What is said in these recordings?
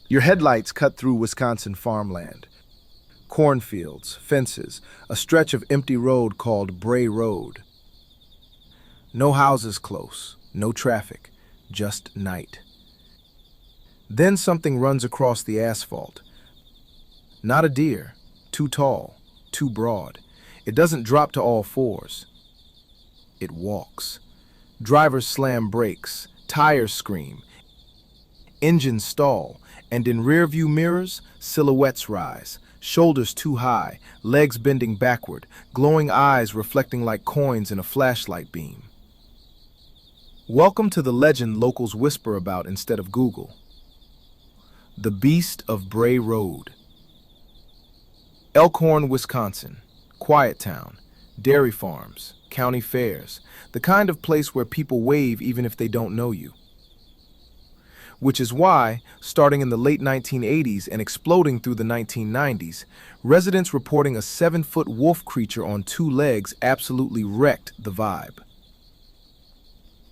Your headlights cut through Wisconsin farmland. Cornfields, fences, a stretch of empty road called Bray Road. No houses close, no traffic, just night. Then something runs across the asphalt. Not a deer, too tall, too broad. It doesn't drop to all fours. It walks. Drivers slam brakes, tires scream, engines stall, and in rearview mirrors, silhouettes rise, shoulders too high, legs bending backward, glowing eyes reflecting like coins in a flashlight beam. Welcome to the legend locals whisper about instead of Google. The Beast of Bray Road. Elkhorn, Wisconsin. Quiet town. Dairy farms. County fairs. The kind of place where people wave even if they don't know you. Which is why, starting in the late 1980s and exploding through the 1990s, residents reporting a 7-foot wolf creature on 2 legs absolutely wrecked the vibe.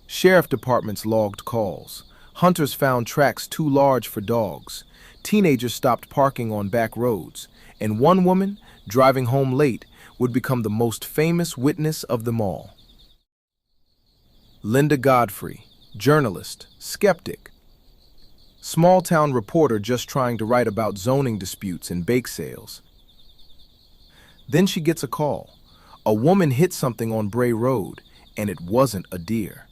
Sheriff departments logged calls. Hunters found tracks too large for dogs. Teenagers stopped parking on back roads. And one woman, driving home late, would become the most famous witness of them all. Linda Godfrey, journalist, skeptic. Small-town reporter just trying to write about zoning disputes and bake sales. Then she gets a call. A woman hit something on Bray Road, and it wasn't a deer.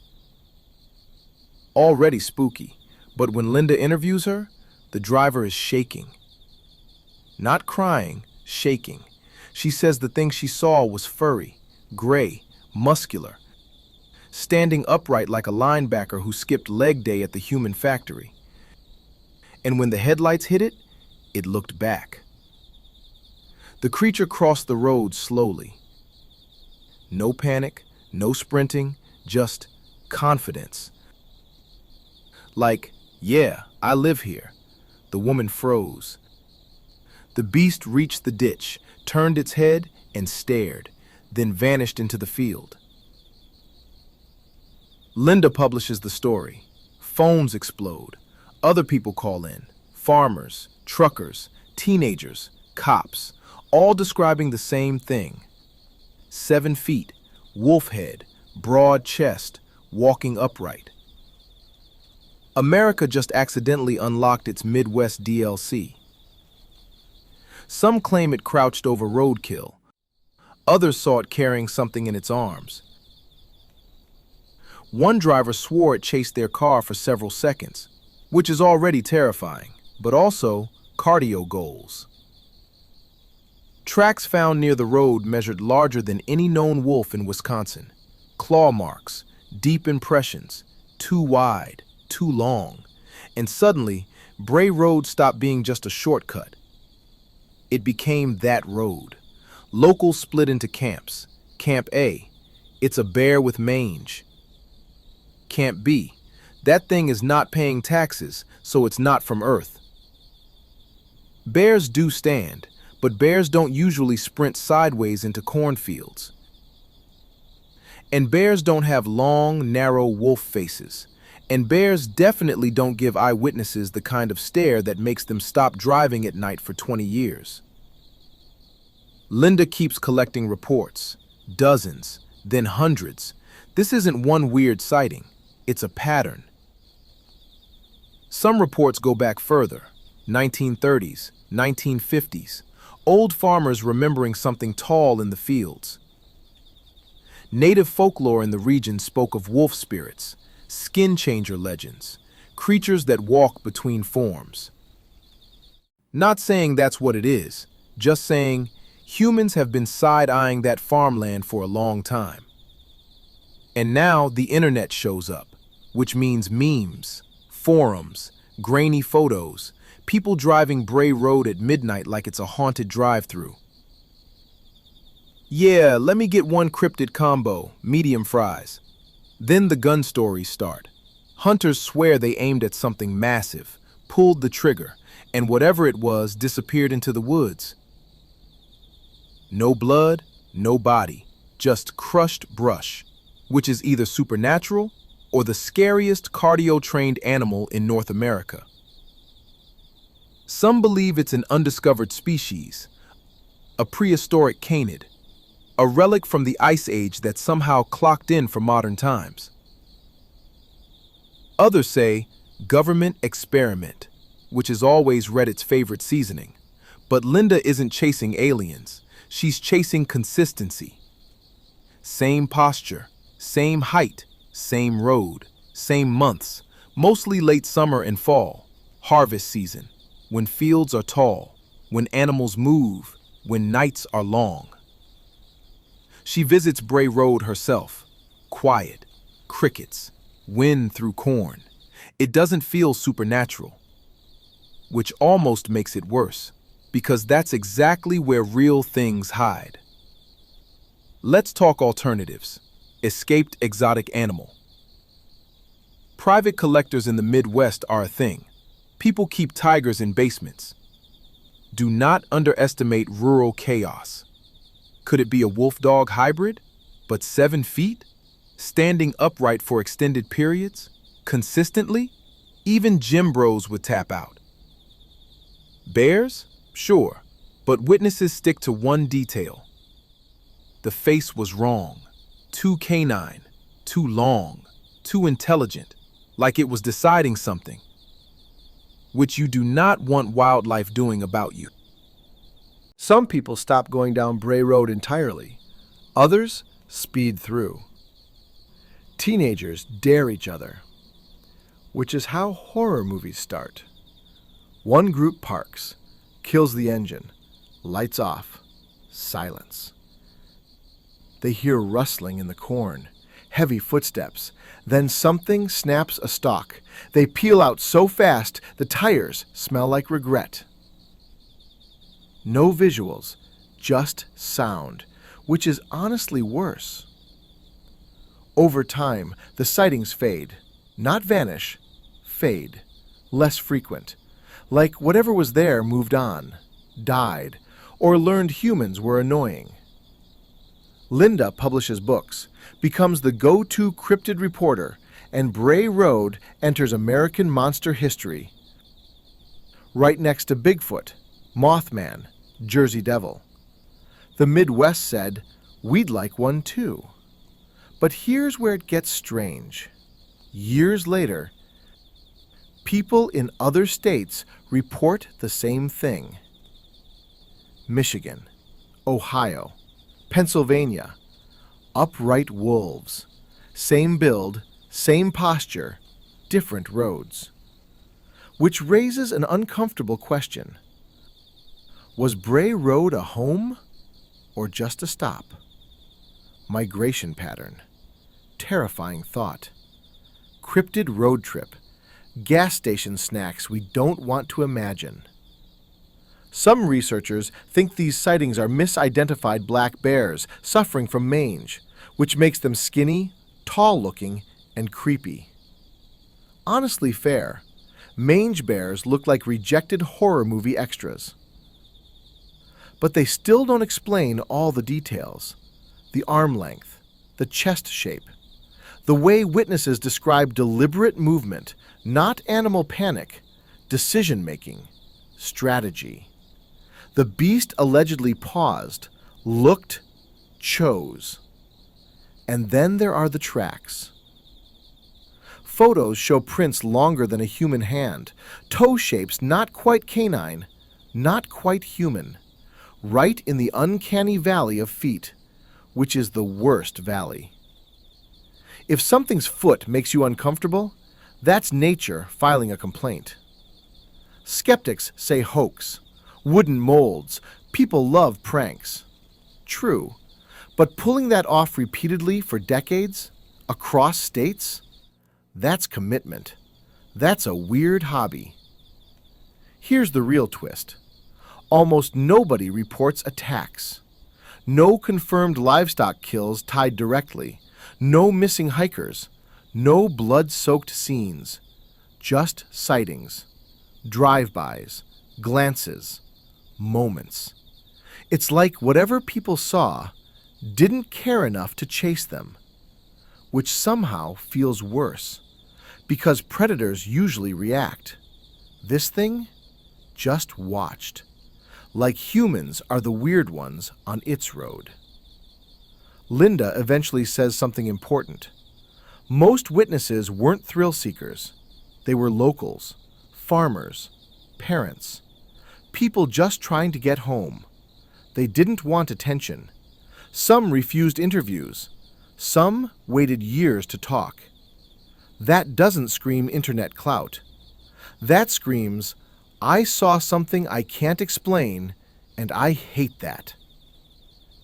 Already spooky, but when Linda interviews her, the driver is shaking. Not crying, shaking. She says the thing she saw was furry, gray, muscular, standing upright like a linebacker who skipped leg day at the human factory. And when the headlights hit it, it looked back. The creature crossed the road slowly. No panic, no sprinting, just confidence. Like, yeah, I live here. The woman froze. The beast reached the ditch, turned its head, and stared, then vanished into the field. Linda publishes the story. Phones explode. Other people call in. Farmers, truckers, teenagers, cops, all describing the same thing. 7 feet, wolf head, broad chest, walking upright. America just accidentally unlocked its Midwest DLC. Some claim it crouched over roadkill. Others saw it carrying something in its arms. One driver swore it chased their car for several seconds, which is already terrifying, but also cardio goals. Tracks found near the road measured larger than any known wolf in Wisconsin. Claw marks, deep impressions, too wide, too long. And suddenly, Bray Road stopped being just a shortcut. It became that road. Locals split into camps. Camp A, it's a bear with mange. Camp B, that thing is not paying taxes, so it's not from Earth. Bears do stand, but bears don't usually sprint sideways into cornfields. And bears don't have long, narrow wolf faces. And bears definitely don't give eyewitnesses the kind of stare that makes them stop driving at night for 20 years. Linda keeps collecting reports, dozens, then hundreds. This isn't one weird sighting, it's a pattern. Some reports go back further, 1930s, 1950s, old farmers remembering something tall in the fields. Native folklore in the region spoke of wolf spirits, skin changer legends, creatures that walk between forms. Not saying that's what it is, just saying humans have been side-eyeing that farmland for a long time. And now the internet shows up, which means memes, forums, grainy photos, people driving Bray Road at midnight like it's a haunted drive-through. Yeah, let me get 1 cryptid combo, medium fries. Then the gun stories start. Hunters swear they aimed at something massive, pulled the trigger, and whatever it was disappeared into the woods. No blood, no body, just crushed brush, which is either supernatural or the scariest cardio-trained animal in North America. Some believe it's an undiscovered species, a prehistoric canid, a relic from the Ice Age that somehow clocked in for modern times. Others say government experiment, which is always Reddit's favorite seasoning. But Linda isn't chasing aliens, she's chasing consistency. Same posture, same height, same road, same months, mostly late summer and fall, harvest season, when fields are tall, when animals move, when nights are long. She visits Bray Road herself, quiet, crickets, wind through corn. It doesn't feel supernatural, which almost makes it worse, because that's exactly where real things hide. Let's talk alternatives. Escaped exotic animal. Private collectors in the Midwest are a thing. People keep tigers in basements. Do not underestimate rural chaos. Could it be a wolf-dog hybrid? But 7 feet? Standing upright for extended periods? Consistently? Even gym bros would tap out. Bears? Sure, but witnesses stick to one detail. The face was wrong. Too canine, too long, too intelligent, like it was deciding something, which you do not want wildlife doing about you. Some people stop going down Bray Road entirely. Others speed through. Teenagers dare each other, which is how horror movies start. One group parks, kills the engine, lights off, silence. They hear rustling in the corn, heavy footsteps. Then something snaps a stalk. They peel out so fast the tires smell like regret. No visuals, just sound, which is honestly worse. Over time, the sightings fade. Not vanish, fade. Less frequent. Like whatever was there moved on, died, or learned humans were annoying. Linda publishes books, becomes the go-to cryptid reporter, and Bray Road enters American monster history. Right next to Bigfoot, Mothman, Jersey Devil. The Midwest said, "We'd like one too." But here's where it gets strange. Years later, people in other states report the same thing. Michigan, Ohio, Pennsylvania, upright wolves. Same build, same posture, different roads. Which raises an uncomfortable question. Was Bray Road a home or just a stop? Migration pattern. Terrifying thought. Cryptid road trip. Gas station snacks we don't want to imagine. Some researchers think these sightings are misidentified black bears suffering from mange, which makes them skinny, tall-looking, and creepy. Honestly fair, mange bears look like rejected horror movie extras. But they still don't explain all the details. The arm length, the chest shape, the way witnesses describe deliberate movement, not animal panic, decision-making, strategy. The beast allegedly paused, looked, chose. And then there are the tracks. Photos show prints longer than a human hand, toe shapes not quite canine, not quite human, right in the uncanny valley of feet, which is the worst valley. If something's foot makes you uncomfortable, that's nature filing a complaint. Skeptics say hoax, wooden molds, people love pranks. True, but pulling that off repeatedly for decades, across states, that's commitment. That's a weird hobby. Here's the real twist. Almost nobody reports attacks. No confirmed livestock kills tied directly. No missing hikers. No blood-soaked scenes. Just sightings. Drive-bys. Glances. Moments. It's like whatever people saw didn't care enough to chase them, which somehow feels worse, because predators usually react. This thing just watched, like humans are the weird ones on its road. Linda eventually says something important. Most witnesses weren't thrill seekers. They were locals, farmers, parents, people just trying to get home. They didn't want attention. Some refused interviews. Some waited years to talk. That doesn't scream internet clout. That screams, I saw something I can't explain, and I hate that.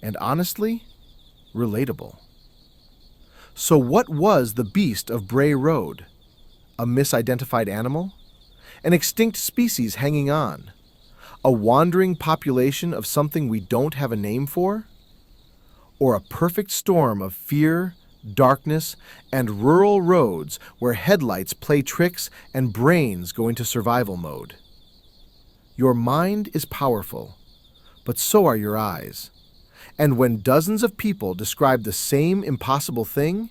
And honestly, relatable. So what was the Beast of Bray Road? A misidentified animal? An extinct species hanging on? A wandering population of something we don't have a name for? Or a perfect storm of fear, darkness, and rural roads where headlights play tricks and brains go into survival mode? Your mind is powerful, but so are your eyes. And when dozens of people describe the same impossible thing,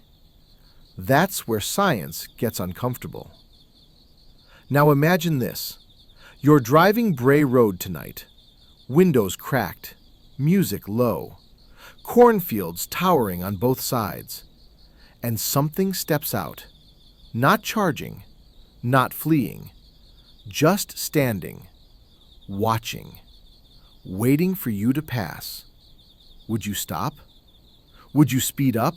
that's where science gets uncomfortable. Now imagine this. You're driving Bray Road tonight. Windows cracked, music low, cornfields towering on both sides. And something steps out. Not charging, not fleeing, just standing, watching, waiting for you to pass. Would you stop? Would you speed up?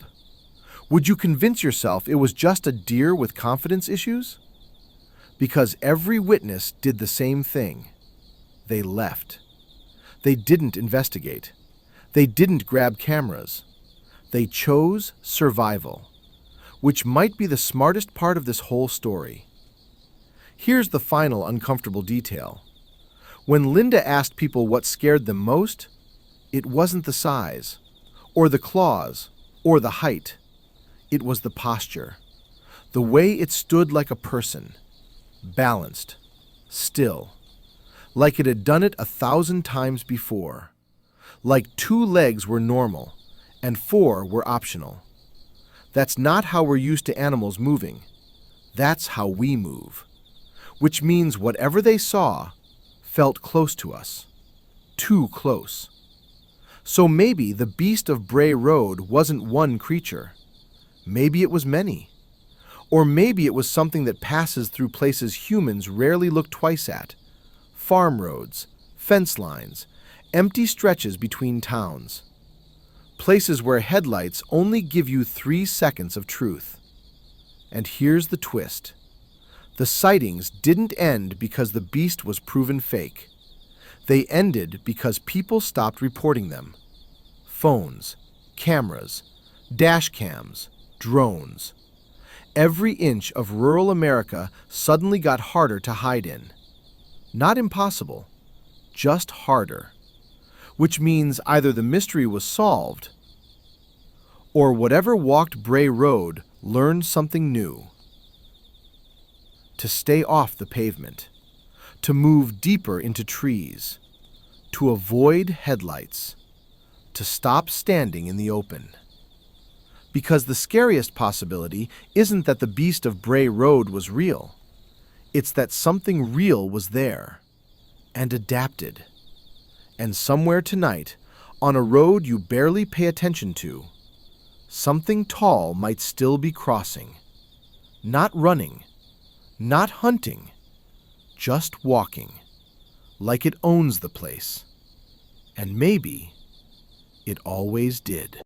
Would you convince yourself it was just a deer with confidence issues? Because every witness did the same thing. They left. They didn't investigate. They didn't grab cameras. They chose survival, which might be the smartest part of this whole story. Here's the final uncomfortable detail. When Linda asked people what scared them most, it wasn't the size, or the claws, or the height. It was the posture, the way it stood like a person, balanced, still, like it had done it 1,000 times before, like 2 legs were normal and 4 were optional. That's not how we're used to animals moving. That's how we move, which means whatever they saw felt close to us, too close. So maybe the Beast of Bray Road wasn't one creature. Maybe it was many. Or maybe it was something that passes through places humans rarely look twice at. Farm roads, fence lines, empty stretches between towns. Places where headlights only give you 3 seconds of truth. And here's the twist. The sightings didn't end because the beast was proven fake. They ended because people stopped reporting them. Phones, cameras, dash cams, drones. Every inch of rural America suddenly got harder to hide in. Not impossible, just harder. Which means either the mystery was solved, or whatever walked Bray Road learned something new. To stay off the pavement, to move deeper into trees, to avoid headlights, to stop standing in the open. Because the scariest possibility isn't that the Beast of Bray Road was real. It's that something real was there, and adapted. And somewhere tonight, on a road you barely pay attention to, something tall might still be crossing. Not running, not hunting, just walking, like it owns the place. And maybe it always did.